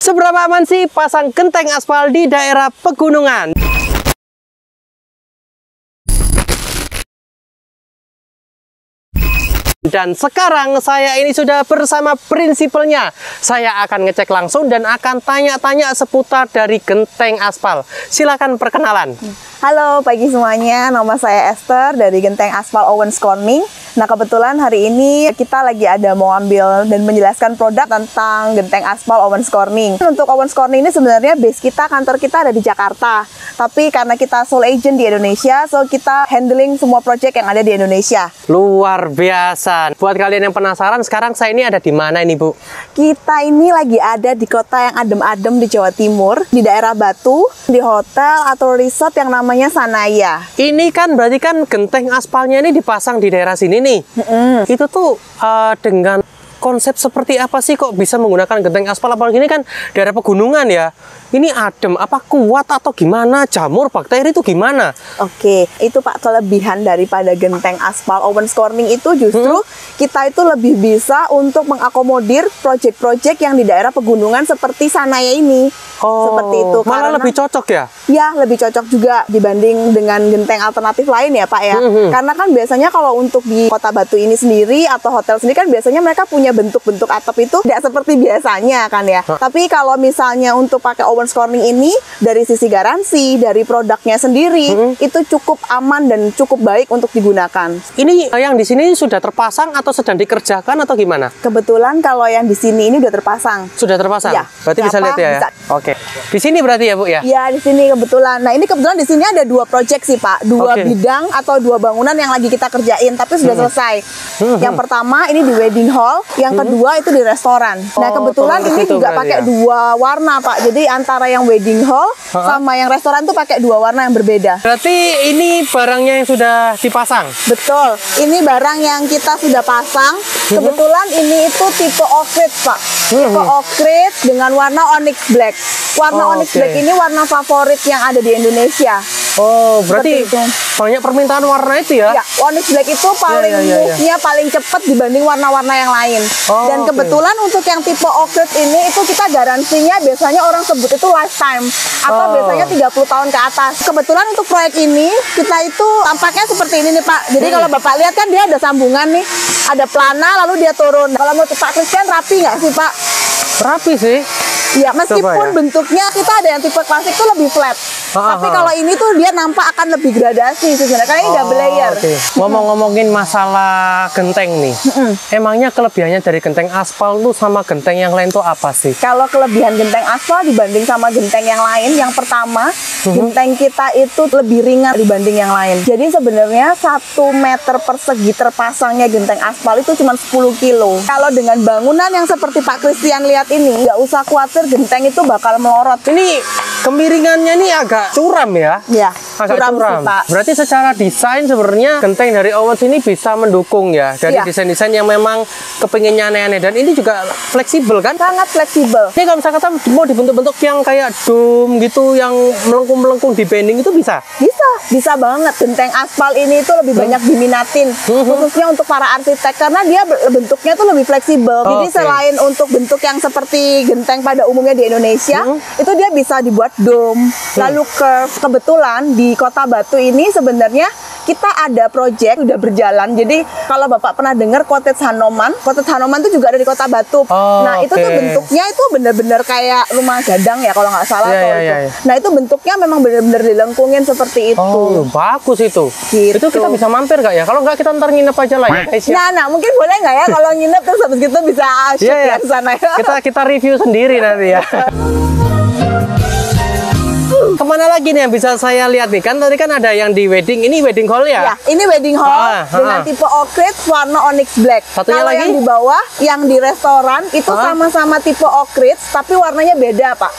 Seberapa aman sih pasang genteng aspal di daerah pegunungan? Dan sekarang saya ini sudah bersama prinsipalnya. Saya akan ngecek langsung dan akan tanya-tanya seputar dari genteng aspal. Silakan perkenalan. Halo pagi semuanya, nama saya Esther dari Genteng Aspal Owens Corning. Nah kebetulan hari ini kita lagi ada mau ambil dan menjelaskan produk tentang Genteng Aspal Owens Corning. Untuk Owens Corning ini sebenarnya base kita, kantor kita ada di Jakarta. Tapi karena kita sole agent di Indonesia, so kita handling semua project yang ada di Indonesia. Luar biasa. Buat kalian yang penasaran, sekarang saya ini ada di mana ini, Bu? Kita ini lagi ada di kota yang adem-adem di Jawa Timur, di daerah Batu, di hotel atau resort yang namanya Sanaya. Ini kan berarti kan genteng aspalnya ini dipasang di daerah sini nih. Itu tuh dengan konsep seperti apa sih kok bisa menggunakan genteng aspal? Apalagi ini kan daerah pegunungan ya. Ini adem, apa kuat atau gimana? Jamur, bakteri itu gimana? Oke, itu Pak kelebihan daripada genteng aspal Owens Corning itu justru kita itu lebih bisa untuk mengakomodir project-project yang di daerah pegunungan seperti Sanaya ini. Seperti itu. Malah lebih cocok ya? Ya, lebih cocok juga dibanding dengan genteng alternatif lain ya Pak ya. Karena kan biasanya kalau untuk di Kota Batu ini sendiri atau hotel sendiri kan biasanya mereka punya bentuk-bentuk atap itu tidak seperti biasanya kan ya. Tapi kalau misalnya untuk pakai Owens Corning ini dari sisi garansi, dari produknya sendiri itu cukup aman dan cukup baik untuk digunakan. Ini yang di sini sudah terpasang atau sedang dikerjakan atau gimana? Kebetulan kalau yang di sini ini udah terpasang. Sudah terpasang? Ya. Berarti bisa lihat ya? Bisa. Oke. Di sini berarti ya, Bu ya? Ya, di sini kebetulan. Nah, ini kebetulan di sini ada dua project sih, Pak. Dua bidang atau dua bangunan yang lagi kita kerjain, tapi sudah selesai. Yang pertama ini di wedding hall, yang kedua itu di restoran. Nah, kebetulan ini juga pakai dua warna, Pak. Jadi antara yang wedding hall sama yang restoran tuh pakai dua warna yang berbeda. Berarti ini barangnya yang sudah dipasang? Betul. Ini barang yang kita sudah pasang. Kebetulan ini itu tipe off-grid, Pak. Tipe off-grid dengan warna onyx black. Warna onyx black ini warna favorit yang ada di Indonesia. Oh, berarti banyak permintaan warna itu ya? Ya, onyx black itu paling move-nya paling cepat dibanding warna-warna yang lain. Dan kebetulan untuk yang tipe off-grid ini itu kita garansinya biasanya orang sebut itu lifetime atau biasanya 30 tahun ke atas. Kebetulan untuk proyek ini kita itu tampaknya seperti ini nih Pak. Jadi kalau Bapak lihat kan dia ada sambungan nih, ada pelana lalu dia turun. Kalau menurut Pak Christian rapi nggak sih Pak? Rapi sih. Ya, meskipun bentuknya kita ada yang tipe klasik tuh lebih flat. Tapi kalau ini tuh dia nampak akan lebih gradasi sebenarnya. Karena ini double layer. Ngomong-ngomongin masalah genteng nih. Emangnya kelebihannya dari genteng aspal tuh sama genteng yang lain tuh apa sih? Kalau kelebihan genteng aspal dibanding sama genteng yang lain, yang pertama, genteng kita itu lebih ringan dibanding yang lain. Jadi sebenarnya 1 meter persegi terpasangnya genteng aspal itu cuma 10 kilo. Kalau dengan bangunan yang seperti Pak Christian lihat ini, nggak usah khawatir genteng itu bakal melorot. Ini kemiringannya ini agak curam ya? Ya, agak curam. sih, Pak. Berarti secara desain sebenarnya genteng dari Owens ini bisa mendukung ya dari desain-desain yang memang kepinginnya aneh-aneh, dan ini juga fleksibel kan? Sangat fleksibel. Ini kalau misalkan mau dibentuk-bentuk yang kayak dome gitu, yang melengkung-melengkung di bending itu bisa? Bisa banget. Genteng aspal ini itu lebih banyak diminatin, khususnya untuk para arsitek karena dia bentuknya tuh lebih fleksibel. Jadi selain untuk bentuk yang seperti genteng pada umumnya di Indonesia, itu dia bisa dibuat dome, lalu curve. Kebetulan di Kota Batu ini sebenarnya kita ada project udah berjalan. Jadi kalau Bapak pernah dengar Cottage Hanoman itu juga ada di Kota Batu. Nah, itu tuh bentuknya itu bener-bener kayak rumah gadang ya kalau nggak salah. Nah, itu bentuknya memang bener-bener dilengkungin seperti itu. Bagus itu. Gitu. Itu kita bisa mampir nggak ya? Kalau nggak kita ntar nginep aja lah ya guys ya. Nah, mungkin boleh nggak ya kalau nginep terus habis gitu bisa shoot ya di sana ya. Kita review sendiri nanti ya. Kemana lagi nih yang bisa saya lihat nih? Kan tadi kan ada yang di wedding, ini wedding hall ya? Ya, ini wedding hall dengan tipe oak-ridge warna onyx black. Satunya kalau lagi? yang di bawah, yang di restoran itu sama-sama tipe oak-ridge tapi warnanya beda Pak.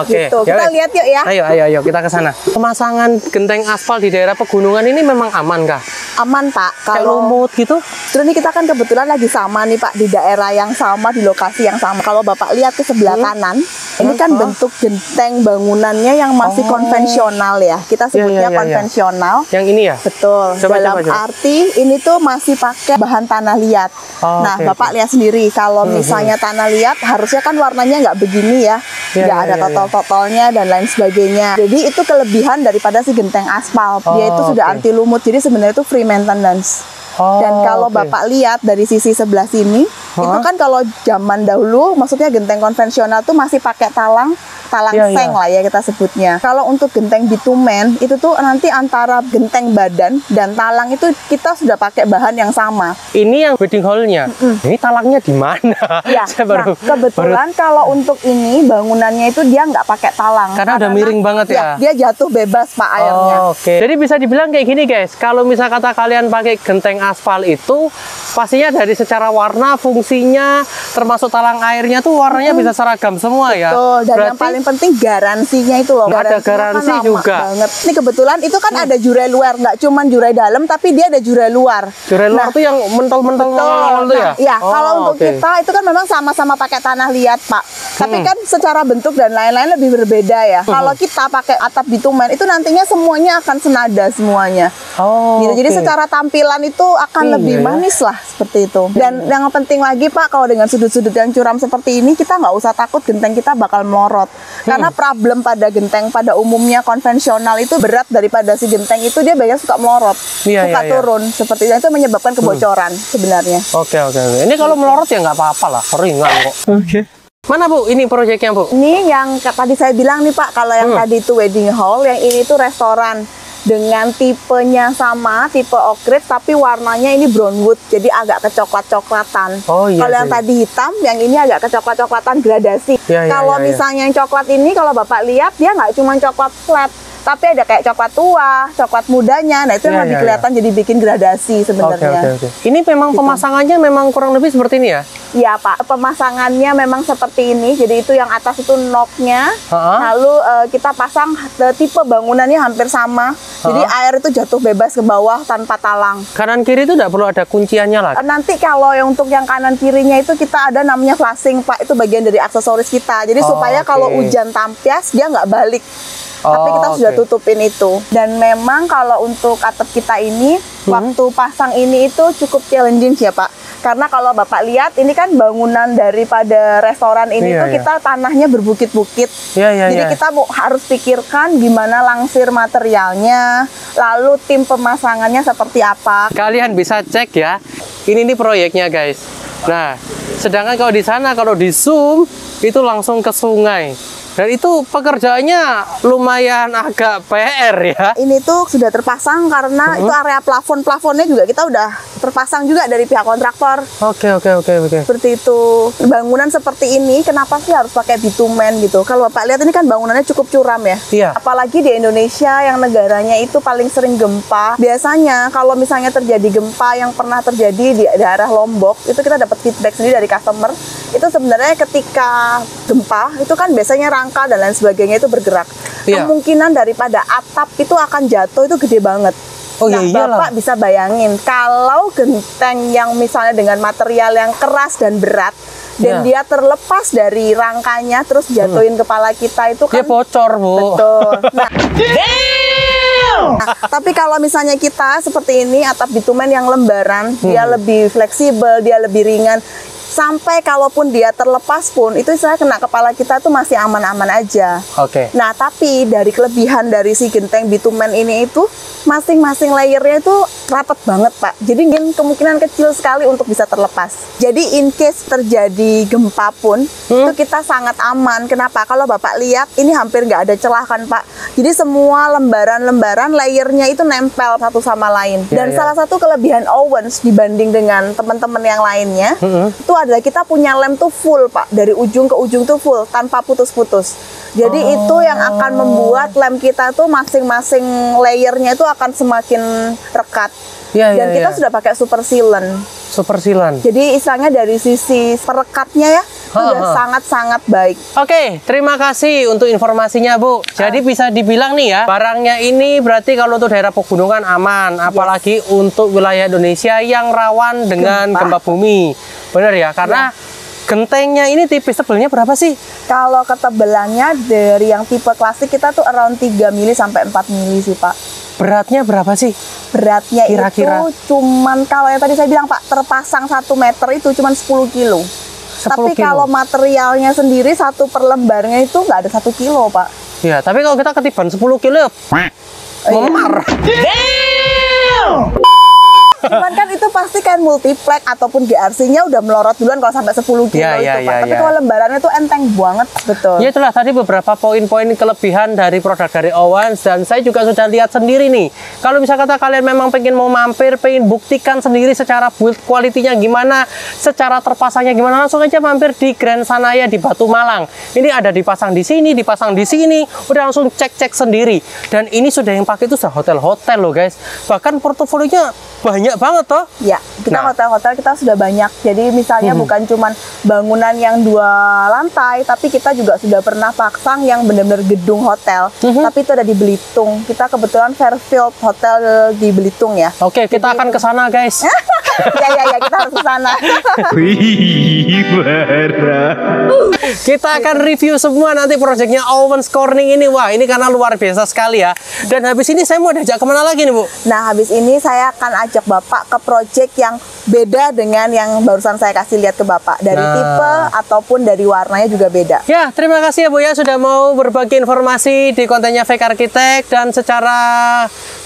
Gitu. Kita lihat yuk ya. Ayo kita ke sana. Pemasangan genteng aspal di daerah pegunungan ini memang aman kah? Aman Pak. Kalau lumut gitu? Terus ini kita kan kebetulan lagi sama nih Pak di daerah yang sama, di lokasi yang sama. Kalau Bapak lihat ke sebelah kanan, ini kan bentuk genteng bangunannya yang masih konvensional ya. Kita sebutnya konvensional. Yang ini ya? Betul. Dalam arti ini tuh masih pakai bahan tanah liat. Nah, Bapak lihat sendiri kalau misalnya tanah liat harusnya kan warnanya nggak begini ya. Ya, nggak ada totol-totolnya dan lain sebagainya. Jadi itu kelebihan daripada si genteng aspal. Dia itu sudah anti lumut, jadi sebenarnya itu free maintenance. Dan kalau Bapak lihat dari sisi sebelah sini, itu kan kalau zaman dahulu, maksudnya genteng konvensional tuh masih pakai talang seng lah ya kita sebutnya. Kalau untuk genteng bitumen, itu tuh nanti antara genteng badan dan talang itu kita sudah pakai bahan yang sama. Ini yang wedding hall-nya. Ini talangnya di mana? Ya, kebetulan kalau untuk ini bangunannya itu dia nggak pakai talang. Karena udah miring banget ya? Dia jatuh bebas Pak airnya. Oke. Jadi bisa dibilang kayak gini guys, kalau misal kata kalian pakai genteng aspal itu, pastinya dari secara warna, fungsinya, termasuk talang airnya tuh warnanya bisa seragam semua ya? Betul, dan yang paling penting garansinya itu loh. Ada garansi kan juga. Banget. Ini kebetulan itu kan ada jurai luar, nggak cuma jurai dalam, tapi dia ada jurai luar. Jurai luar tuh yang mentol-mentol tuh ya? Iya, kalau untuk kita itu kan memang sama-sama pakai tanah liat Pak. Tapi kan secara bentuk dan lain-lain lebih berbeda ya. Kalau kita pakai atap bitumen itu nantinya semuanya akan senada semuanya. Gitu. Jadi secara tampilan itu akan lebih manis lah seperti itu. Dan yang penting lagi Pak, kalau dengan sudut-sudut yang curam seperti ini, kita nggak usah takut genteng kita bakal melorot. Karena problem pada genteng pada umumnya konvensional itu berat daripada si genteng itu dia biasanya suka melorot, suka turun seperti itu menyebabkan kebocoran sebenarnya. Oke. Ini kalau melorot ya nggak apa-apa lah, ringan kok. Mana Bu? Ini proyeknya Bu? Ini yang tadi saya bilang nih Pak, kalau yang tadi itu wedding hall, yang ini tuh restoran. Dengan tipenya sama, tipe oak ridge, tapi warnanya ini brown wood, jadi agak kecoklat-coklatan. Kalau yang tadi hitam, yang ini agak kecoklat-coklatan gradasi. Kalau misalnya yang coklat ini, kalau Bapak lihat, dia nggak cuma coklat flat, tapi ada kayak coklat tua, coklat mudanya. Nah itu yang lebih kelihatan jadi bikin gradasi sebenarnya. Ini memang pemasangannya memang kurang lebih seperti ini ya? Iya Pak, pemasangannya memang seperti ini. Jadi itu yang atas itu knocknya, lalu kita pasang tipe bangunannya hampir sama. Jadi air itu jatuh bebas ke bawah tanpa talang. Kanan kiri itu tidak perlu ada kunciannya lah? Nanti kalau yang untuk yang kanan kirinya itu kita ada namanya flashing Pak, itu bagian dari aksesoris kita. Jadi supaya kalau hujan tampias dia nggak balik. Tapi kita sudah tutupin itu. Dan memang kalau untuk atap kita ini, waktu pasang ini itu cukup challenging ya Pak. Karena kalau Bapak lihat, ini kan bangunan daripada restoran ini tuh kita tanahnya berbukit-bukit. Jadi kita harus pikirkan gimana langsir materialnya, lalu tim pemasangannya seperti apa. Kalian bisa cek ya, ini nih proyeknya guys. Nah, sedangkan kalau di sana, kalau di zoom, itu langsung ke sungai. Dan itu pekerjaannya lumayan agak PR ya. Ini tuh sudah terpasang karena itu area plafon-plafonnya juga kita udah terpasang juga dari pihak kontraktor. Oke. Seperti itu. Bangunan seperti ini kenapa sih harus pakai bitumen gitu? Kalau Bapak lihat ini kan bangunannya cukup curam ya. Iya. Apalagi di Indonesia yang negaranya itu paling sering gempa. Biasanya kalau misalnya terjadi gempa yang pernah terjadi di daerah Lombok, itu kita dapat feedback sendiri dari customer. Itu sebenarnya ketika gempa itu kan biasanya rangka dan lain sebagainya itu bergerak. Kemungkinan daripada atap itu akan jatuh itu gede banget. Bapak bisa bayangin kalau genteng yang misalnya dengan material yang keras dan berat dan dia terlepas dari rangkanya terus jatuhin kepala kita itu kan dia bocor Bu. Betul. Tapi kalau misalnya kita seperti ini atap bitumen yang lembaran, dia lebih fleksibel, dia lebih ringan. Sampai kalaupun dia terlepas pun, itu saya kena kepala kita tuh masih aman-aman aja. Nah, tapi dari kelebihan dari si genteng bitumen ini itu, masing-masing layernya itu rapat banget, Pak. Jadi kemungkinan kecil sekali untuk bisa terlepas. Jadi in case terjadi gempa pun, itu kita sangat aman. Kenapa? Kalau Bapak lihat, ini hampir nggak ada celah kan, Pak. Jadi semua lembaran-lembaran layernya itu nempel satu sama lain. Dan salah satu kelebihan Owens dibanding dengan teman-teman yang lainnya, itu adalah kita punya lem tuh full Pak, dari ujung ke ujung tuh full tanpa putus-putus. Jadi itu yang akan membuat lem kita tuh masing-masing layernya itu akan semakin rekat. Dan kita sudah pakai super sealant. Super sealant. Jadi istilahnya dari sisi perekatnya ya sudah sangat-sangat baik. Oke, terima kasih untuk informasinya Bu. Jadi bisa dibilang nih ya, barangnya ini berarti kalau untuk daerah pegunungan aman, apalagi untuk wilayah Indonesia yang rawan dengan gempa bumi. Benar ya, karena gentengnya ini tipis, tebelnya berapa sih? Kalau ketebalannya dari yang tipe klasik kita tuh around 3 mili sampai 4 mili sih Pak. Beratnya berapa sih? Beratnya kira-kira itu cuman kalau yang tadi saya bilang Pak, terpasang 1 meter itu cuman 10 kilo. Tapi kilo. kalau materialnya sendiri satu per lembarnya itu nggak ada 1 kilo, Pak. Ya, tapi kalau kita ketiban 10 kilo ya memar. Cuman kan itu pasti kan multiplex ataupun GRC-nya udah melorot duluan kalau sampai 10 kilo Ya, itu, ya, Pak. ya, Tapi ya. kalau lembarannya tuh enteng banget, betul. Ya itulah tadi beberapa poin-poin kelebihan dari produk dari Owens, dan saya juga sudah lihat sendiri nih. Kalau bisa kata kalian memang pengen mau mampir, pengen buktikan sendiri secara build quality-nya gimana, secara terpasangnya gimana, langsung aja mampir di Grand Sanaya di Batu Malang. Ini ada dipasang di sini, dipasang di sini, udah langsung cek-cek sendiri. Dan ini sudah yang pakai itu sudah hotel-hotel loh guys. Bahkan portofolionya banyak banget toh. Ya, kita Nah. hotel-hotel kita sudah banyak. Jadi misalnya bukan cuman bangunan yang 2 lantai, tapi kita juga sudah pernah pasang yang benar-benar gedung hotel. Tapi itu ada di Belitung. Kita kebetulan Fairfield Hotel di Belitung ya. Oke, kita akan ke sana guys. Ya, kita harus ke sana. Kita akan review semua nanti proyeknya Owens Corning ini. Wah, ini karena luar biasa sekali ya. Dan habis ini saya mau diajak kemana lagi nih Bu? Nah, habis ini saya akan ajak Bapak ke proyek yang beda dengan yang barusan saya kasih lihat ke Bapak. Dari tipe ataupun dari warnanya juga beda. Ya, terima kasih ya Bu ya sudah mau berbagi informasi di kontennya Fake Architect, dan secara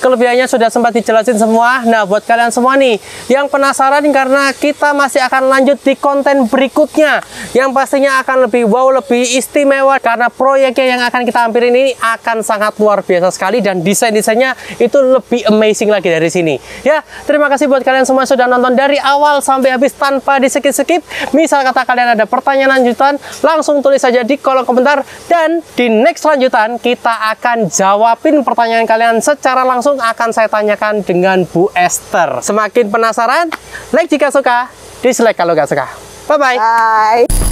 kelebihannya sudah sempat dijelasin semua. Nah, buat kalian semua nih yang penasaran, karena kita masih akan lanjut di konten berikutnya yang pastinya akan lebih wow, lebih istimewa, karena proyeknya yang akan kita hampirin ini akan sangat luar biasa sekali, dan desain-desainnya itu lebih amazing lagi dari sini. Ya, terima kasih buat kalian semua sudah nonton dari awal sampai habis tanpa di skip-skip. Misal kata kalian ada pertanyaan lanjutan, langsung tulis saja di kolom komentar, dan di next lanjutan kita akan jawabin pertanyaan kalian secara langsung, akan saya tanyakan dengan Bu Esther. Semakin penasaran? Like jika suka, dislike kalau nggak suka. Bye-bye. Bye.